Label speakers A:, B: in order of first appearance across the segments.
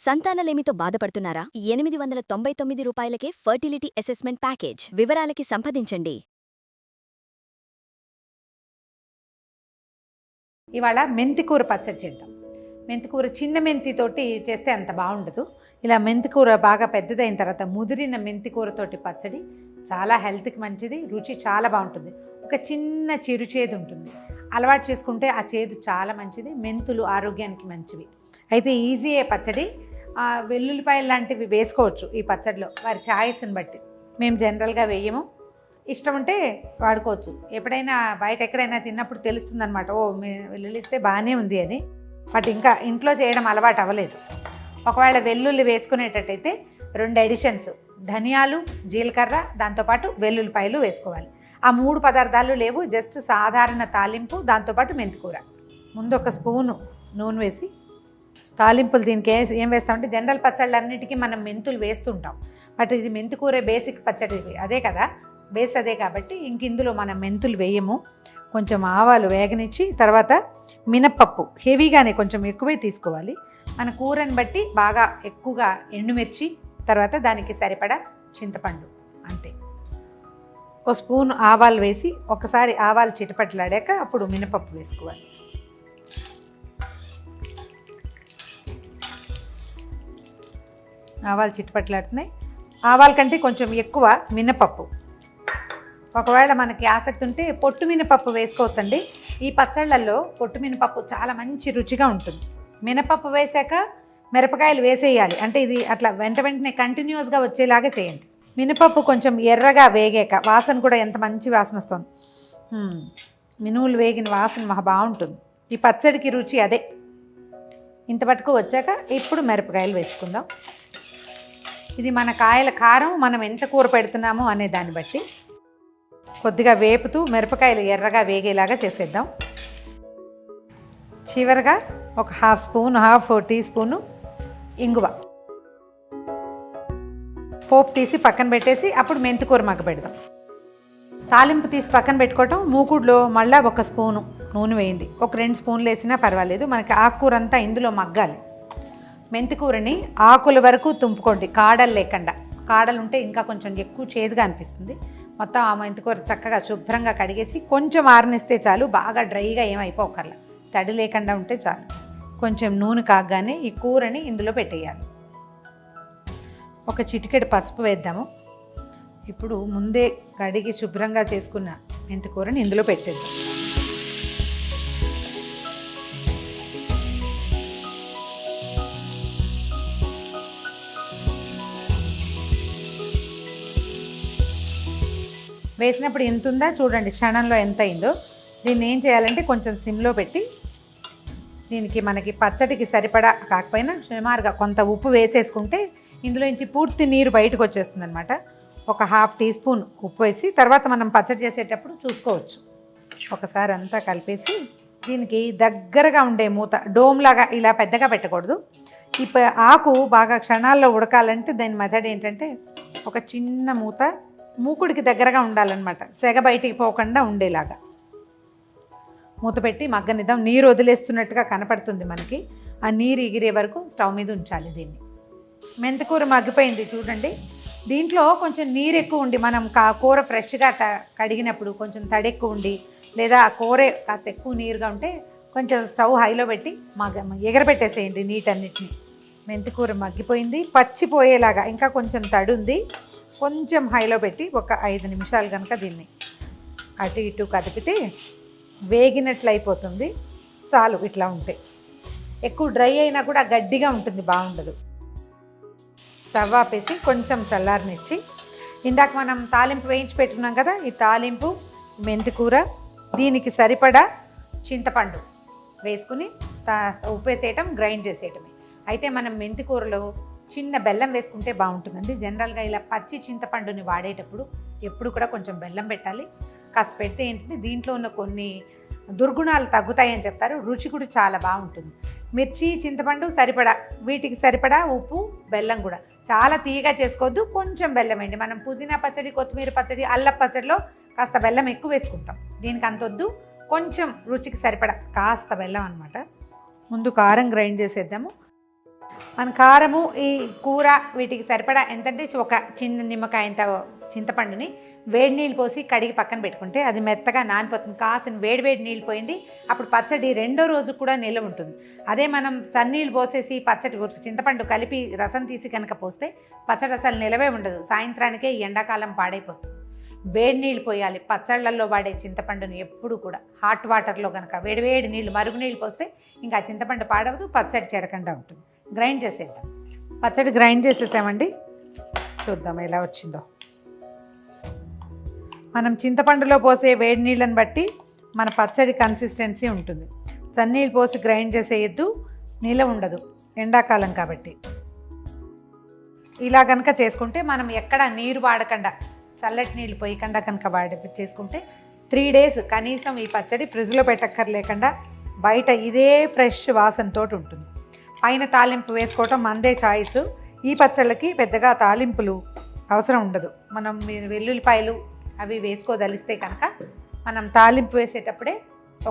A: సంతానలేమితో బాధపడుతున్నారా? 899 రూపాయలకే fertility assessment package. వివరాలకి సంప్రదించండి.
B: ఇవాళ మెంతికూర పచ్చడి చేద్దాం. మెంతికూర చిన్న మెంతితోటి చేస్తే అంత బాగుండదు. ఇలా మెంతికూర బాగా పెద్దదైన తర్వాత ముదిరిన మెంతికూరతోటి పచ్చడి చాలా హెల్త్కి మంచిది, రుచి చాలా బాగుంటుంది. ఒక చిన్న చిరుచేదు ఉంటుంది, అలవాటు చేసుకుంటే ఆ చేదు చాలా మంచిది. మెంతులు ఆరోగ్యానికి మంచివి. అయితే ఈజీయే పచ్చడి. వెల్లుల్లిపాయలు లాంటివి వేసుకోవచ్చు ఈ పచ్చడిలో, వారి ఛాయిస్ని బట్టి. మేము జనరల్గా వేయము, ఇష్టం ఉంటే వాడుకోవచ్చు. ఎప్పుడైనా బయట ఎక్కడైనా తిన్నప్పుడు తెలుస్తుందన్నమాట, ఓ వెల్లుల్లి ఇస్తే బాగానే ఉంది అని. బట్ ఇంకా ఇంట్లో చేయడం అలవాటు అవ్వలేదు. ఒకవేళ వెల్లుల్లి వేసుకునేటట్టయితే 2 అడిషన్స్, ధనియాలు, జీలకర్ర, దాంతోపాటు వెల్లుల్లిపాయలు వేసుకోవాలి. ఆ 3 పదార్థాలు లేవు, జస్ట్ సాధారణ తాలింపు, దాంతోపాటు మెంతికూర. ముందు 1 స్పూను నూనె వేసి తాలింపులు దీనికి ఏం వేస్తామంటే, జనరల్ పచ్చళ్ళన్నిటికీ మనం మెంతులు వేస్తుంటాం. బట్ ఇది మెంతికూర బేసిక్ పచ్చడి అదే కదా, బేస్ అదే కాబట్టి ఇంక ఇందులో మనం మెంతులు వేయము. కొంచెం ఆవాలు వేగనిచ్చి తర్వాత మినప్పప్పు హెవీగానే కొంచెం ఎక్కువే తీసుకోవాలి. మన కూరని బట్టి బాగా ఎక్కువగా ఎండుమిర్చి, తర్వాత దానికి సరిపడా చింతపండు, అంతే. 1 స్పూన్ ఆవాలు వేసి ఒకసారి ఆవాలు చిటపట్లాడాక అప్పుడు మినపప్పు వేసుకోవాలి. ఆవాలు చిటపట్లాడుతున్నాయి. ఆవాల కంటే కొంచెం ఎక్కువ మినపప్పు. ఒకవేళ మనకి ఆసక్తి ఉంటే పొట్టు మినపప్పు వేసుకోవచ్చండి. ఈ పచ్చళ్ళల్లో పొట్టు మినపప్పు చాలా మంచి రుచిగా ఉంటుంది. మినపప్పు వేసాక మిరపకాయలు వేసేయాలి, అంటే ఇది అట్లా వెంటనే కంటిన్యూస్గా వచ్చేలాగా చేయండి. మినపప్పు కొంచెం ఎర్రగా వేగాక, వాసన కూడా ఎంత మంచి వాసన వస్తుంది. మినువులు వేగిన వాసన మహా బాగుంటుంది. ఈ పచ్చడికి రుచి అదే. ఇంత పట్టుకు వచ్చాక ఇప్పుడు మిరపకాయలు వేసుకుందాం. ఇది మన కాయల కారం మనం ఎంత కూర పెడుతున్నామో అనే దాన్ని బట్టి కొద్దిగా వేపుతూ మిరపకాయలు ఎర్రగా వేగేలాగా చేసేద్దాం. చివరగా ఒక హాఫ్ టీ స్పూను ఇంగువ పోపు తీసి పక్కన పెట్టేసి అప్పుడు మెంతికూర మగ్గ పెడదాం. తాలింపు తీసి పక్కన పెట్టుకోవటం. మూకుడులో మళ్ళీ 1 స్పూను నూనె వేయండి. ఒక 2 స్పూన్లు వేసినా పర్వాలేదు, మనకి ఆకుకూర అంతా ఇందులో మగ్గాలి. మెంతికూరని ఆకుల వరకు తుంపుకోండి, కాడలు లేకుండా. కాడలు ఉంటే ఇంకా కొంచెం ఎక్కువ చేదుగా అనిపిస్తుంది. మొత్తం ఆ మెంతికూర చక్కగా శుభ్రంగా కడిగేసి కొంచెం ఆరనిస్తే చాలు, బాగా డ్రైగా ఏమైపోకర్లా, తడి లేకుండా ఉంటే చాలు. కొంచెం నూనె కాగానే ఈ కూరని ఇందులో పెట్టేయాలి. ఒక చిటికెడు పసుపు వేద్దాము. ఇప్పుడు ముందే కడిగి శుభ్రంగా చేసుకున్న మెంతికూరని ఇందులో పెట్టేద్దాం. వేసినప్పుడు ఎంత ఉందా చూడండి, క్షణంలో ఎంత అయిందో. దీన్ని ఏం చేయాలంటే కొంచెం సిమ్లో పెట్టి, దీనికి మనకి పచ్చడికి సరిపడా కాకపోయినా సుమారుగా కొంత ఉప్పు వేసేసుకుంటే ఇందులో నుంచి పూర్తి నీరు బయటకు వచ్చేస్తుంది అనమాట. ఒక హాఫ్ టీ స్పూన్ ఉప్పు వేసి తర్వాత మనం పచ్చడి చేసేటప్పుడు చూసుకోవచ్చు. ఒకసారి అంతా కలిపేసి దీనికి దగ్గరగా ఉండే మూత, డోమ్లాగా ఇలా పెద్దగా పెట్టకూడదు. ఈ ఆకు బాగా క్షణాల్లో ఉడకాలంటే దాని మెథడ్ ఏంటంటే, ఒక చిన్న మూత మూకుడికి దగ్గరగా ఉండాలన్నమాట, సెగ బయటికి పోకుండా ఉండేలాగా మూత పెట్టి మగ్గనిద్దాం. నీరు వదిలేస్తున్నట్టుగా కనపడుతుంది మనకి. ఆ నీరు ఎగిరే వరకు స్టవ్ మీద ఉంచాలి దీన్ని. మెంతికూర మగ్గిపోయింది చూడండి. దీంట్లో కొంచెం నీరు ఎక్కువ ఉండి, మనం కూర ఫ్రెష్గా కడిగినప్పుడు కొంచెం తడి ఎక్కువ ఉండి, లేదా ఆ కూరే కాస్త ఎక్కువ నీరుగా ఉంటే కొంచెం స్టవ్ హైలో పెట్టి ఎగరబెట్టేసేయండి నీటన్నిటిని. మెంతికూర మగ్గిపోయింది, పచ్చిపోయేలాగా. ఇంకా కొంచెం తడి ఉంది, కొంచెం హైలో పెట్టి ఒక 5 నిమిషాలు కనుక దీన్ని అటు ఇటు కదిపితే వేగినట్లు అయిపోతుంది. చాలు ఇట్లా ఉంటే. ఎక్కువ డ్రై అయినా కూడా గట్టిగా ఉంటుంది, బాగుండదు. స్టవ్ ఆపేసి కొంచెం చల్లారనిచ్చి, ఇందాక మనం తాలింపు వేయించి పెట్టుకున్నాం కదా, ఈ తాలింపు, మెంతికూర, దీనికి సరిపడా చింతపండు వేసుకుని ఉప్పు వేసేయటం, గ్రైండ్ చేసేయటమే. అయితే మనం మెంతికూరలో చిన్న బెల్లం వేసుకుంటే బాగుంటుందండి. జనరల్గా ఇలా పచ్చి చింతపండుని వాడేటప్పుడు ఎప్పుడు కూడా కొంచెం బెల్లం పెట్టాలి. కాస్త పెడితే ఏంటంటే దీంట్లో ఉన్న కొన్ని దుర్గుణాలు తగ్గుతాయని చెప్తారు. రుచి కూడా చాలా బాగుంటుంది. మిర్చి, చింతపండు సరిపడా, వీటికి సరిపడా ఉప్పు, బెల్లం కూడా. చాలా తీయగా చేసుకోవద్దు, కొంచెం బెల్లం వేయండి. మనం పుదీనా పచ్చడి, కొత్తిమీర పచ్చడి, అల్లం పచ్చడిలో కాస్త బెల్లం ఎక్కువ వేసుకుంటాం. దీనికి అంతొద్దు, కొంచెం రుచికి సరిపడా కాస్త బెల్లం అనమాట. ముందు కారం గ్రైండ్ చేసేద్దాము. మన కారము ఈ కూర వీటికి సరిపడా ఎంతంటే ఒక చిన్న నిమ్మకాయ ఇంత చింతపండుని వేడి నీళ్ళు పోసి కడిగి పక్కన పెట్టుకుంటే అది మెత్తగా నానిపోతుంది. కాసిన వేడి నీళ్ళు పోయింది, అప్పుడు పచ్చడి రెండో రోజు కూడా నిల్వ ఉంటుంది. అదే మనం చన్నీళ్ళు పోసేసి పచ్చడి చింతపండు కలిపి రసం తీసి కనుక పోస్తే పచ్చడి అసలు నిలవే ఉండదు, సాయంత్రానికే ఈ ఎండాకాలం పాడైపోతుంది. వేడి నీళ్ళు పోయాలి. పచ్చళ్ళల్లో వాడే చింతపండుని ఎప్పుడు కూడా హాట్ వాటర్లో కనుక వేడి నీళ్ళు మరుగు నీళ్ళు పోస్తే ఇంకా చింతపండు పాడవదు, పచ్చడి చెడకుండా ఉంటుంది. గ్రైండ్ చేసేద్దాం. పచ్చడి గ్రైండ్ చేసేసామండి, చూద్దాం ఎలా వచ్చిందో. మనం చింతపండులో పోసే వేడి నీళ్ళని బట్టి మన పచ్చడి కన్సిస్టెన్సీ ఉంటుంది. చన్నీళ్ళు పోసి గ్రైండ్ చేసేయద్దు, నిలవ ఉండదు ఎండాకాలం కాబట్టి. ఇలా కనుక చేసుకుంటే మనం ఎక్కడ నీరు వాడకుండా చల్లటి నీళ్ళు పోయకుండా కనుక చేసుకుంటే 3 days కనీసం ఈ పచ్చడి ఫ్రిడ్జ్లో పెట్టక్కర్లేకుండా బయట ఇదే ఫ్రెష్ వాసనతో ఉంటుంది. పైన తాలింపు వేసుకోవటం మందే చాయిస్. ఈ పచ్చళ్ళకి పెద్దగా తాలింపులు అవసరం ఉండదు. మనం వెల్లుల్లిపాయలు అవి వేసుకోదలిస్తే కనుక మనం తాలింపు వేసేటప్పుడే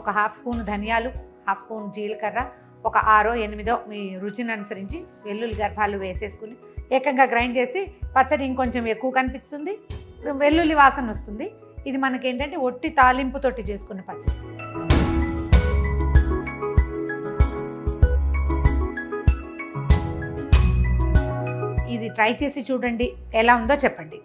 B: ఒక 1/2 స్పూన్ ధనియాలు, 1/2 స్పూన్ జీలకర్ర, ఒక 6-8 మీ రుచిని అనుసరించి వెల్లుల్లి గర్భాలు వేసేసుకుని ఏకంగా గ్రైండ్ చేసి పచ్చడి ఇంకొంచెం ఎక్కువ కనిపిస్తుంది, వెల్లుల్లి వాసన వస్తుంది. ఇది మనకేంటంటే ఒట్టి తాలింపుతోటి చేసుకున్న పచ్చడి. ఇది ట్రై చేసి చూడండి, ఎలా ఉందో చెప్పండి.